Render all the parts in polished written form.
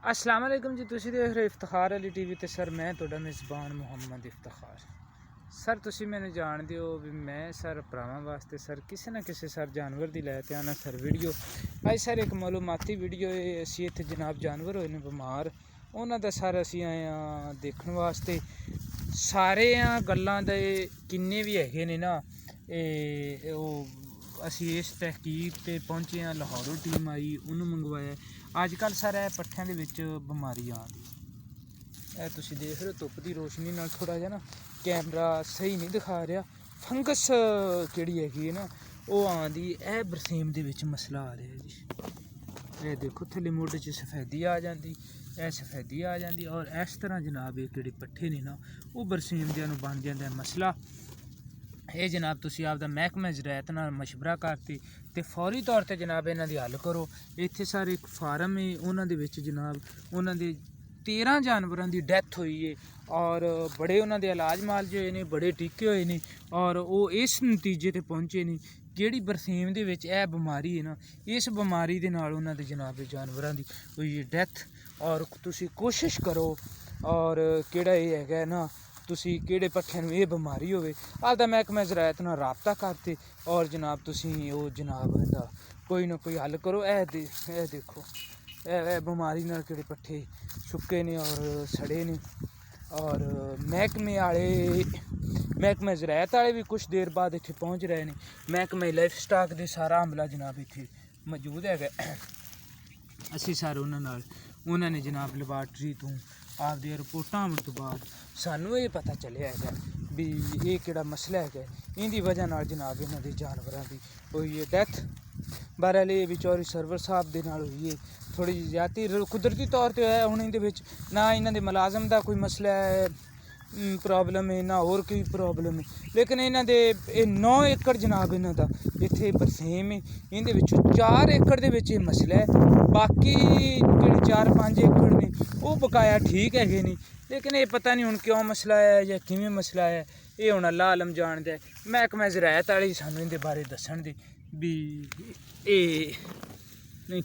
अस्सलाम वालेकुम जी। तुसीं देख रहे इफ्तिखार अली टीवी ते सर मैं तुहाडा मेज़बान मुहम्मद इफ्तिखार। सर तुसीं मैनूं जाणदे हो भी मैं सर भरावां वास्ते सर किसी ना किसी सर जानवर दी लै के आना सर वीडियो। अज सर एक मालूमाती वीडियो है। असीं इत्थे जनाब जानवर होए ने बीमार, उन्हां दा सर असीं आए हां देखण वास्ते। सारे गल्लां दे किन्ने भी हैगे ने ना असीं इस तहकीक ते पहुंचे हैं। लाहौरों टीम आई, उन्होंने मंगवाया। अजकल सर पट्ठियां दे विच बमारी आ रही। तुसीं देख रहे हो धुप्प दी रोशनी नाल थोड़ा जिहा ना कैमरा सही नहीं दिखा रहा। फंगस किहड़ी हैगी है ना वो आंदी है। बरसीम दे विच मसला आ रहा है जी। ये देखो थल्ले मोढे च सफेदी आ जाती, सफेदी आ जाती और इस तरह जनाब ये किहड़े पट्ठे ने ना वो बरसीम दे बन जाता है मसला। ये जनाब तुसीं आपदा महकमा ज़राअत नाल मशवरा करके ते फौरी तौर पर जनाब इन्हां दी हल करो। इत्थे सर एक फार्म है, उन्हां दे विच जनाब उन्हां दे 13 जानवरां दी डैथ हुई है और बड़े उन्हां दे इलाज मालज होए ने, बड़े टीके होए ने और वो इस नतीजे ते पहुंचे ने जेह्ड़ी बरसीम दे विच एह बमारी है ना, इस बमारी दे नाल उन्हां दे जनाब जानवरां दी होई है डैथ। और तुसीं कोशिश करो और केड़ा एह् हैगा ना तुसीं केड़े पट्ठे नूं एह् बमारी होवे आपदा महकमा ज़राअत नाल राबता करते और जनाब तुसीं ओह् जनाब इहदा कोई ना कोई हल करो। देखो बमारी नाल केड़े पट्ठे सुक्के ने और सड़े ने और महकमे ज़राअत वाले भी कुछ देर बाद इत्थे पहुँच रहे हैं। महकमे लाइफ स्टाक दे सारा अमला जनाब इत्थे मौजूद है। असीं सर उन्होंने ने जनाब लैबार्टरी तो आपदी रिपोर्टां आने तो बाद सानू ये पता चलिया है भी ये केड़ा मसला है। इंदी वजह नाल जनाब इन्हां दे जानवरां दी होई है डैथ। बहरहाल ये चौधरी सरवर साहब दे नाल होई है थोड़ी ज्यादती कुदरती तौर पर है। हुण इंदे विच ना इन्हां दे मुलाजम दा कोई मसला है प्रॉब्लम है ना होर कोई प्रॉब्लम है, लेकिन इन्हां दे 9 एकड़ जनाब इन्हां दा इत्थे बरसेम है। इंदे विचों 4 एकड़ दे विच एह् मसला है, बाकी जेह्ड़े 4-5 एकड़ ने वो बकाया ठीक है ने। लेकिन ये पता नहीं हुण क्यों मसला है या किवें मसला है, ये हुण अल्लाह आलम जानदा है। महकमा ज़राअत वाले सानू इंदे बारे दस्सण दे भी ये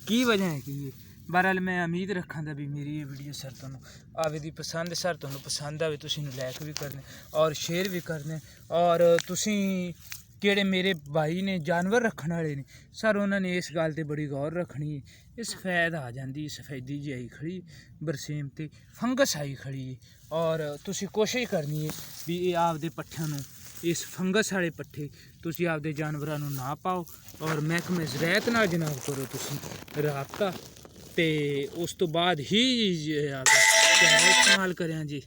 की वजह है कि बहरहाल मैं उम्मीद रखा दा भी मेरी ये वीडियो सर तुहानू आवेदी पसंद सर तुहानू पसंद आवे तुसीं लाइक भी करने और शेयर भी करने और तुसीं केड़े मेरे भाई ने जानवर रखने वाले ने सर उन्होंने इस गल ते बड़ी गौर रखनी है। ये सफेद आ जाती सफेदी जी आई खड़ी बरसीम ते फंगस आई खड़ी है और तुसीं कोशिश करनी है भी ये आपदे पट्ठियां नूं इस फंगस वाले पट्ठे तुसीं आपदे जानवरां नूं ना पाओ और महकमे ज़राअत नाल जनाब करो तुसीं राबता ते उस तो बाद ही इस्तेमाल करें जी।